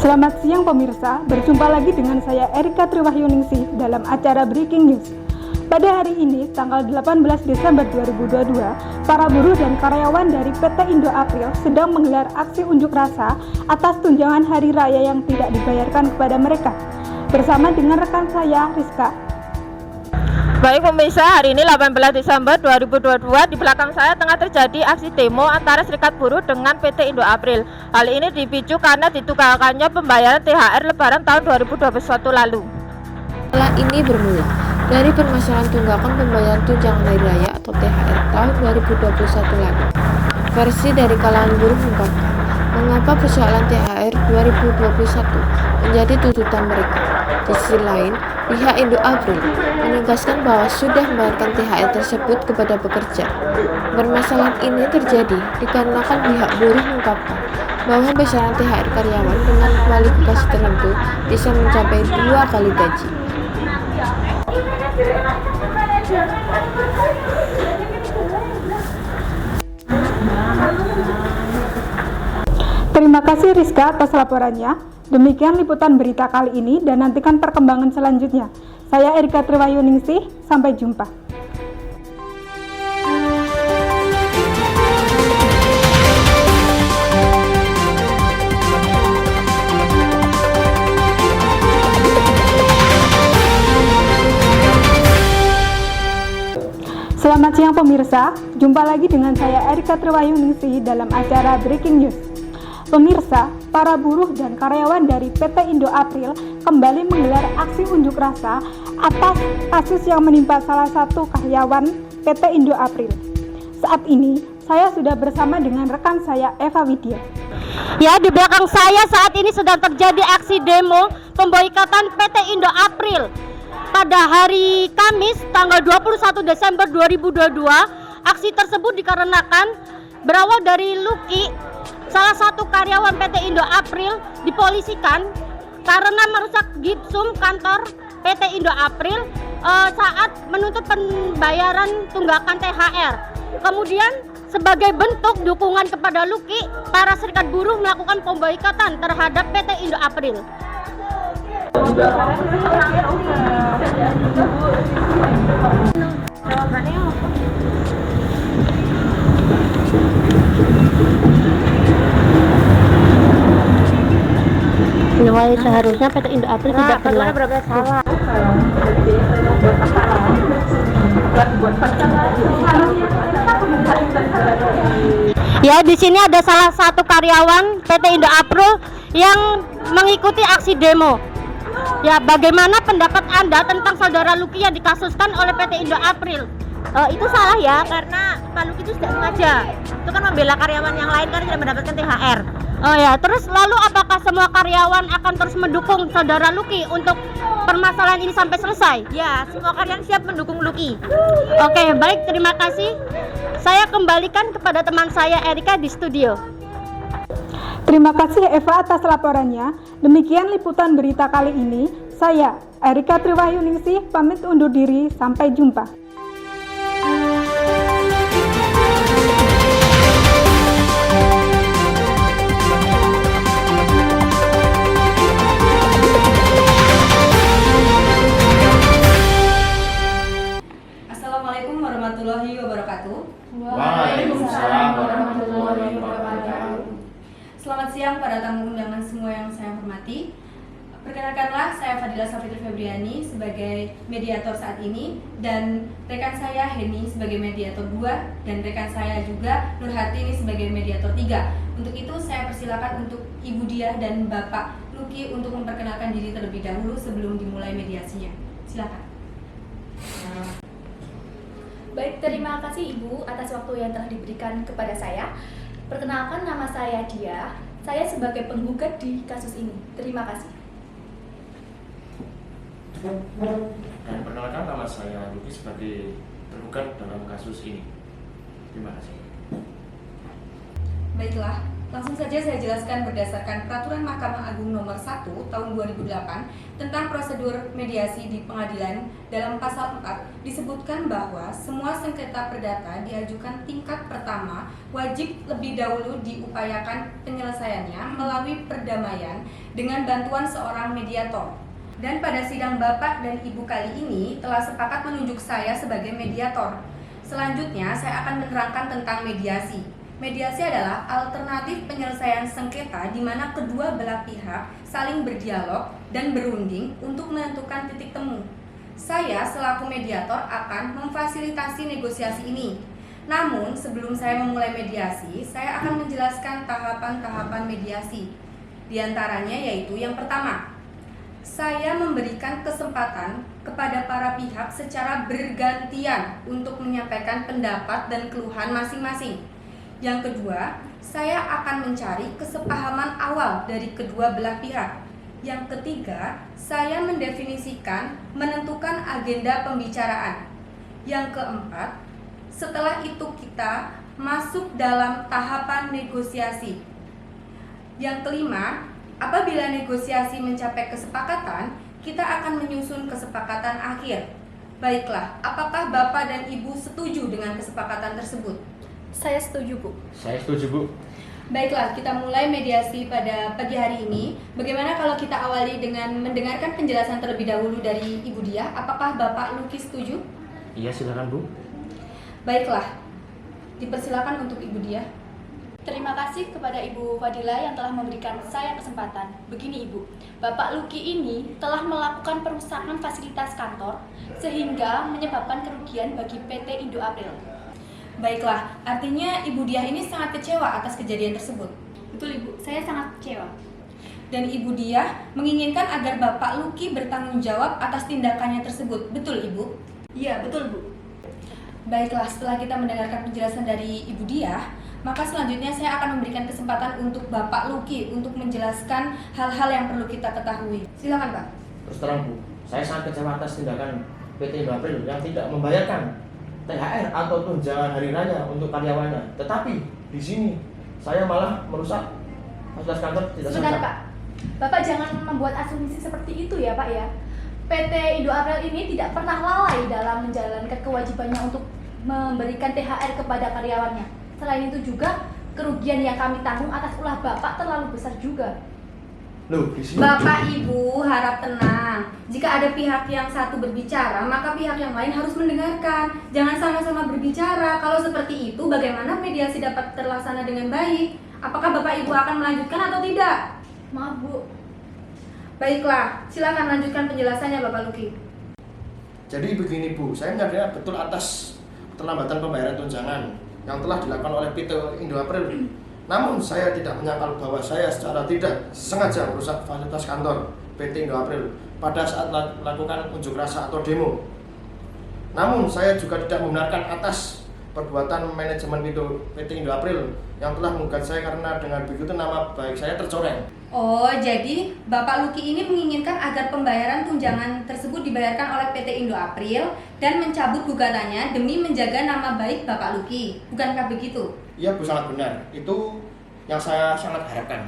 Selamat siang pemirsa, berjumpa lagi dengan saya Erika Triwahyuningsih dalam acara Breaking News. Pada hari ini, tanggal 18 Desember 2022, para buruh dan karyawan dari PT Indo April sedang menggelar aksi unjuk rasa atas tunjangan hari raya yang tidak dibayarkan kepada mereka. Bersama dengan rekan saya, Rizka. Baik pemirsa, hari ini 18 Desember 2022 di belakang saya tengah terjadi aksi demo antara Serikat Buruh dengan PT Indo April. Hal ini dipicu karena ditunggakannya pembayaran THR Lebaran tahun 2021 lalu. Masalah ini bermula dari permasalahan tunggakan pembayaran tunjangan hari raya atau THR tahun 2021 lalu. Versi dari kalangan buruh mengungkapkan mengapa persoalan THR 2021 menjadi tuntutan mereka. Di sisi lain, pihak Indo April menegaskan bahwa sudah membayarkan THR tersebut kepada pekerja. Permasalahan ini terjadi dikarenakan pihak buruh mengungkapkan bahwa besaran THR karyawan dengan kualifikasi tertentu bisa mencapai 2 kali gaji. Terima kasih Rizka atas laporannya. Demikian liputan berita kali ini dan nantikan perkembangan selanjutnya. Saya Erika Triwahyuningsih, sampai jumpa. Selamat siang pemirsa, jumpa lagi dengan saya Erika Triwahyuningsih dalam acara Breaking News. Pemirsa, para buruh dan karyawan dari PT Indo April kembali menggelar aksi unjuk rasa atas kasus yang menimpa salah satu karyawan PT Indo April. Saat ini, saya sudah bersama dengan rekan saya Eva Widya. Ya, di belakang saya saat ini sedang terjadi aksi demo pemboikotan PT Indo April. Pada hari Kamis, tanggal 21 Desember 2022, aksi tersebut dikarenakan berawal dari Luki, salah satu karyawan PT Indo April, dipolisikan karena merusak gipsum kantor PT Indo April saat menuntut pembayaran tunggakan THR. Kemudian sebagai bentuk dukungan kepada Luki, para serikat buruh melakukan pemboikotan terhadap PT Indo April. Seharusnya PT Indo April tidak bersalah. Ya, di sini ada salah satu karyawan PT Indo April yang mengikuti aksi demo. Ya, bagaimana pendapat Anda tentang saudara Luki yang dikasuskan oleh PT Indo April? Itu salah ya, karena Pak Luki itu tidak sengaja. Itu kan membela karyawan yang lain karena tidak mendapatkan THR. Oh ya, terus lalu apakah semua karyawan akan terus mendukung saudara Luki untuk permasalahan ini sampai selesai? Ya, semua karyawan siap mendukung Luki. Oke, baik, terima kasih. Saya kembalikan kepada teman saya Erika di studio. Terima kasih Eva atas laporannya. Demikian liputan berita kali ini. Saya Erika Triwahyuningsih pamit undur diri, sampai jumpa. Assalamualaikum warahmatullahi wabarakatuh. Waalaikumsalam warahmatullahi wabarakatuh. Selamat siang para tamu undangan semua yang saya hormati. Perkenalkanlah, saya Fadila Safitri Febriani sebagai mediator saat ini, dan rekan saya Heni sebagai mediator 2, dan rekan saya juga Nurhatini sebagai mediator 3. Untuk itu saya persilakan untuk Ibu Diah dan Bapak Luki untuk memperkenalkan diri terlebih dahulu sebelum dimulai mediasinya. Silakan. Baik, terima kasih Ibu atas waktu yang telah diberikan kepada saya. Perkenalkan, nama saya Dia. Saya sebagai penggugat di kasus ini. Terima kasih. Dan perkenalkan, nama saya Luki sebagai tergugat dalam kasus ini. Terima kasih. Baiklah, Langsung saja saya jelaskan berdasarkan Peraturan Mahkamah Agung Nomor 1 Tahun 2008 tentang prosedur mediasi di pengadilan. Dalam pasal 4 disebutkan bahwa semua sengketa perdata diajukan tingkat pertama wajib lebih dahulu diupayakan penyelesaiannya melalui perdamaian dengan bantuan seorang mediator. Dan pada sidang Bapak dan Ibu kali ini telah sepakat menunjuk saya sebagai mediator. Selanjutnya saya akan menerangkan tentang mediasi. Mediasi adalah alternatif penyelesaian sengketa di mana kedua belah pihak saling berdialog dan berunding untuk menentukan titik temu. Saya selaku mediator akan memfasilitasi negosiasi ini. Namun sebelum saya memulai mediasi, saya akan menjelaskan tahapan-tahapan mediasi. Di antaranya yaitu yang pertama, saya memberikan kesempatan kepada para pihak secara bergantian untuk menyampaikan pendapat dan keluhan masing-masing. Yang kedua, saya akan mencari kesepahaman awal dari kedua belah pihak. Yang ketiga, saya mendefinisikan, menentukan agenda pembicaraan. Yang keempat, setelah itu kita masuk dalam tahapan negosiasi. Yang kelima, apabila negosiasi mencapai kesepakatan, kita akan menyusun kesepakatan akhir. Baiklah, apakah Bapak dan Ibu setuju dengan kesepakatan tersebut? Saya setuju, Bu. Saya setuju, Bu. Baiklah, kita mulai mediasi pada pagi hari ini. Bagaimana kalau kita awali dengan mendengarkan penjelasan terlebih dahulu dari Ibu Diah? Apakah Bapak Luki setuju? Iya, silakan, Bu. Baiklah, dipersilakan untuk Ibu Diah. Terima kasih kepada Ibu Fadila yang telah memberikan saya kesempatan. Begini Ibu, Bapak Luki ini telah melakukan perusakan fasilitas kantor sehingga menyebabkan kerugian bagi PT Indo April. Baiklah, artinya Ibu Diah ini sangat kecewa atas kejadian tersebut. Betul Ibu, saya sangat kecewa. Dan Ibu Diah menginginkan agar Bapak Luki bertanggung jawab atas tindakannya tersebut. Betul Ibu? Iya, betul Bu. Baiklah, setelah kita mendengarkan penjelasan dari Ibu Diah, maka selanjutnya saya akan memberikan kesempatan untuk Bapak Luki untuk menjelaskan hal-hal yang perlu kita ketahui. Silakan Pak. Terus terang, Bu, saya sangat kecewa atas tindakan PT Indo April yang tidak membayarkan THR atau tunjangan hari raya untuk karyawannya. Tetapi di sini saya malah merusak fasilitas kantor tidak Sebentar sengaja. Pak, Bapak jangan membuat asumsi seperti itu ya Pak ya. PT Indo April ini tidak pernah lalai dalam menjalankan kewajibannya untuk memberikan THR kepada karyawannya. Selain itu juga, kerugian yang kami tanggung atas ulah Bapak terlalu besar juga. Loh, di sini Bapak Ibu harap tenang. Jika ada pihak yang satu berbicara, maka pihak yang lain harus mendengarkan. Jangan sama-sama berbicara. Kalau seperti itu, bagaimana mediasi dapat terlaksana dengan baik? Apakah Bapak Ibu akan melanjutkan atau tidak? Maaf Bu. Baiklah, silakan lanjutkan penjelasannya Bapak Luki. Jadi begini Bu, saya menyadari betul atas keterlambatan pembayaran tunjangan yang telah dilakukan oleh PT Indo April. Namun saya tidak menyangkal bahwa saya secara tidak sengaja merusak fasilitas kantor PT Indo April pada saat melakukan unjuk rasa atau demo. Namun saya juga tidak membenarkan atas perbuatan manajemen PT Indo April yang telah menggugat saya karena dengan begitu nama baik saya tercoreng. Oh, jadi Bapak Luki ini menginginkan agar pembayaran tunjangan tersebut dibayarkan oleh PT Indo April dan mencabut gugatannya demi menjaga nama baik Bapak Luki. Bukankah begitu? Iya Bu, sangat benar. Itu yang saya sangat harapkan.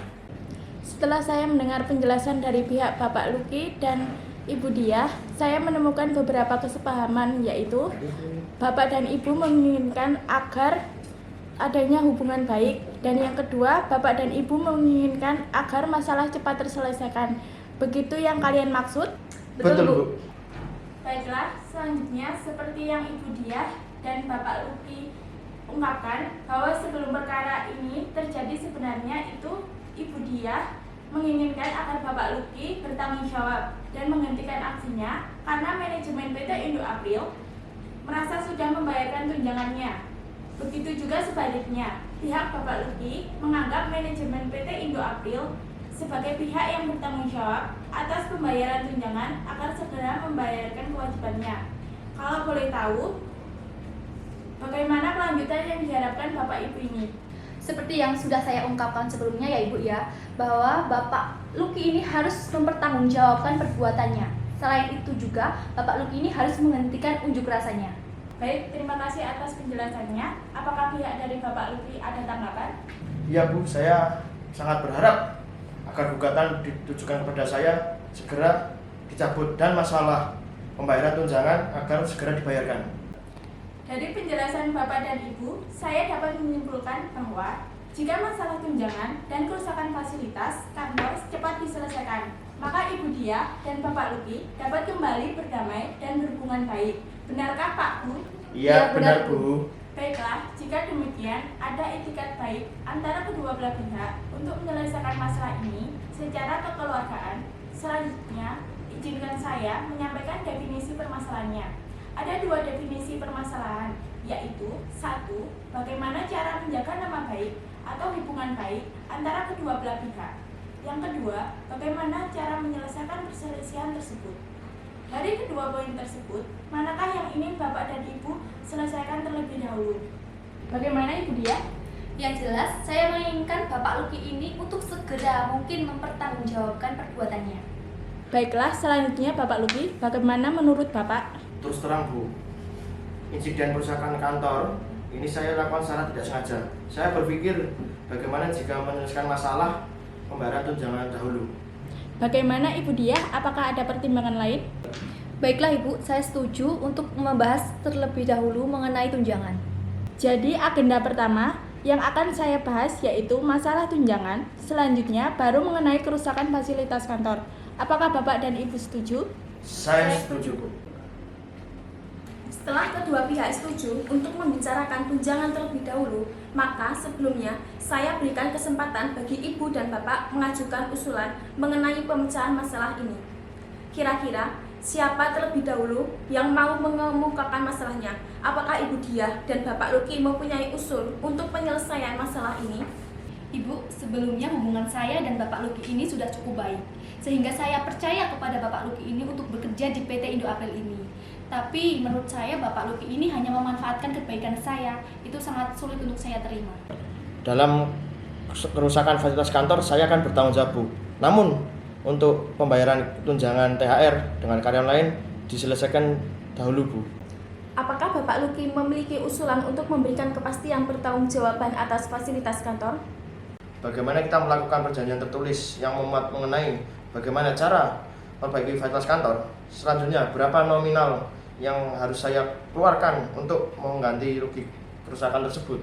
Setelah saya mendengar penjelasan dari pihak Bapak Luki dan Ibu Diah, saya menemukan beberapa kesepahaman, yaitu Bapak dan Ibu menginginkan agar adanya hubungan baik, dan yang kedua, Bapak dan Ibu menginginkan agar masalah cepat terselesaikan. Begitu yang kalian maksud? Betul Bu. Baiklah, selanjutnya seperti yang Ibu Diah dan Bapak Luki ungkapkan, bahwa sebelum perkara ini terjadi sebenarnya itu Ibu Diah menginginkan agar Bapak Luki bertanggung jawab dan menghentikan aksinya karena manajemen PT Indo April merasa sudah membayarkan tunjangannya. Begitu juga sebaliknya, pihak Bapak Luki menganggap manajemen PT Indo April sebagai pihak yang bertanggung jawab atas pembayaran tunjangan agar segera membayarkan kewajibannya. Kalau boleh tahu, bagaimana kelanjutan yang diharapkan Bapak Ibu ini? Seperti yang sudah saya ungkapkan sebelumnya ya Ibu ya, bahwa Bapak Luki ini harus mempertanggungjawabkan perbuatannya. Selain itu juga, Bapak Luki ini harus menghentikan unjuk rasanya. Baik, terima kasih atas penjelasannya. Apakah pihak dari Bapak Luki ada tanggapan? Iya Bu, saya sangat berharap agar gugatan ditujukan kepada saya segera dicabut dan masalah pembayaran tunjangan agar segera dibayarkan. Dari penjelasan Bapak dan Ibu, saya dapat menyimpulkan bahwa jika masalah tunjangan dan kerusakan fasilitas kantor cepat diselesaikan, maka Ibu Diah dan Bapak Luki dapat kembali berdamai dan berhubungan baik. Benarkah Pak Bu? Iya benar Bu. Baiklah, jika demikian, ada etikat baik antara kedua belah pihak untuk menyelesaikan masalah ini secara kekeluargaan. Selanjutnya, izinkan saya menyampaikan definisi permasalahannya. Ada 2 definisi permasalahan, yaitu 1. Bagaimana cara menjaga nama baik atau hubungan baik antara kedua belah pihak. Yang kedua, bagaimana cara menyelesaikan perselisihan tersebut. Dari kedua poin tersebut, manakah yang ingin Bapak dan Ibu selesaikan terlebih dahulu? Bagaimana Ibu Diah? Yang jelas, saya menginginkan Bapak Luki ini untuk segera mungkin mempertanggungjawabkan perbuatannya. Baiklah, selanjutnya Bapak Luki, bagaimana menurut Bapak? Terus terang Bu, insiden perusakan kantor ini saya lakukan secara tidak sengaja. Saya berpikir bagaimana jika menyelesaikan masalah pembayaran tunjangan dahulu. Bagaimana Ibu Diah, apakah ada pertimbangan lain? Baiklah Ibu, saya setuju untuk membahas terlebih dahulu mengenai tunjangan. Jadi agenda pertama yang akan saya bahas yaitu masalah tunjangan. Selanjutnya baru mengenai kerusakan fasilitas kantor. Apakah Bapak dan Ibu setuju? Saya setuju Bu. Setelah kedua pihak setuju untuk membicarakan tunjangan terlebih dahulu, maka sebelumnya saya berikan kesempatan bagi Ibu dan Bapak mengajukan usulan mengenai pemecahan masalah ini. Kira-kira siapa terlebih dahulu yang mau mengemukakan masalahnya? Apakah Ibu Diah dan Bapak Luki mempunyai usul untuk penyelesaian masalah ini? Ibu, sebelumnya hubungan saya dan Bapak Luki ini sudah cukup baik, sehingga saya percaya kepada Bapak Luki ini untuk bekerja di PT Indo April ini. Tapi menurut saya Bapak Luki ini hanya memanfaatkan kebaikan saya. Itu sangat sulit untuk saya terima. Dalam kerusakan fasilitas kantor saya akan bertanggung jawab Bu. Namun untuk pembayaran tunjangan THR dengan karyawan lain diselesaikan dahulu Bu. Apakah Bapak Luki memiliki usulan untuk memberikan kepastian pertanggungjawaban atas fasilitas kantor? Bagaimana kita melakukan perjanjian tertulis yang memuat mengenai bagaimana cara memperbaiki fasilitas kantor? Selanjutnya berapa nominal yang harus saya keluarkan untuk mengganti rugi kerusakan tersebut?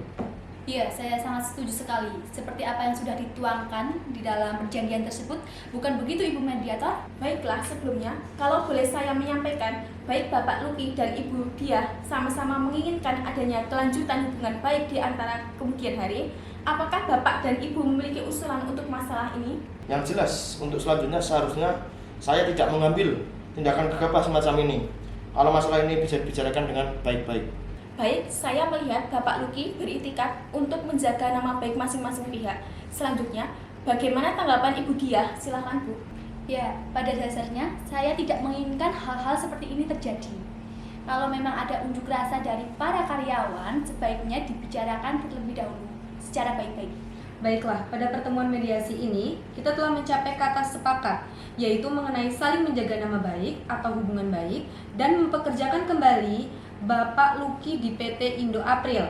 Iya, saya sangat setuju sekali. Seperti apa yang sudah dituangkan di dalam perjanjian tersebut, bukan begitu Ibu Mediator? Baiklah, sebelumnya, kalau boleh saya menyampaikan, baik Bapak Luki dan Ibu Diah sama-sama menginginkan adanya kelanjutan hubungan baik di antara kemudian hari. Apakah Bapak dan Ibu memiliki usulan untuk masalah ini? Yang jelas, untuk selanjutnya seharusnya saya tidak mengambil tindakan gegabah semacam ini. Kalau masalah ini bisa dibicarakan dengan baik-baik. Baik, saya melihat Bapak Luki beritikat untuk menjaga nama baik masing-masing pihak. Selanjutnya, bagaimana tanggapan Ibu Diah? Silakan Bu. Ya, pada dasarnya saya tidak menginginkan hal-hal seperti ini terjadi. Kalau memang ada unjuk rasa dari para karyawan, sebaiknya dibicarakan terlebih dahulu secara baik-baik. Baiklah, pada pertemuan mediasi ini kita telah mencapai kata sepakat, yaitu mengenai saling menjaga nama baik atau hubungan baik dan mempekerjakan kembali Bapak Luki di PT Indo April.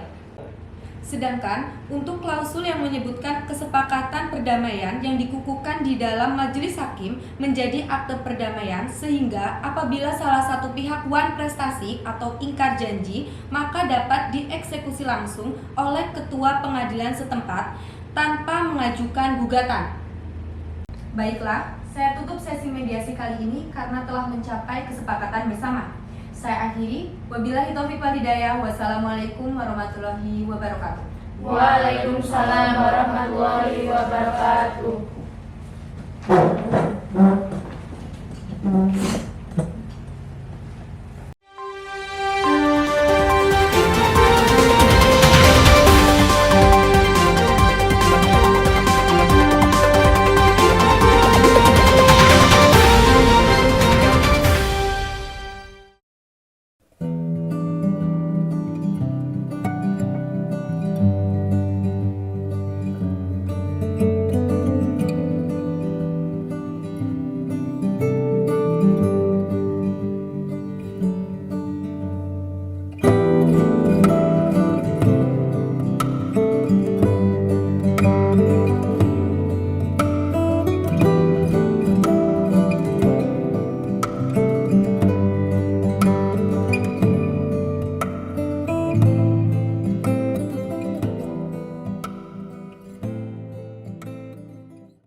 Sedangkan untuk klausul yang menyebutkan kesepakatan perdamaian yang dikukuhkan di dalam majelis hakim menjadi akte perdamaian, sehingga apabila salah satu pihak wan prestasi atau ingkar janji, maka dapat dieksekusi langsung oleh ketua pengadilan setempat tanpa mengajukan gugatan. Baiklah, saya tutup sesi mediasi kali ini karena telah mencapai kesepakatan bersama. Saya akhiri, wabillahi taufiq wal hidayah, wassalamualaikum warahmatullahi wabarakatuh. Waalaikumsalam warahmatullahi wabarakatuh.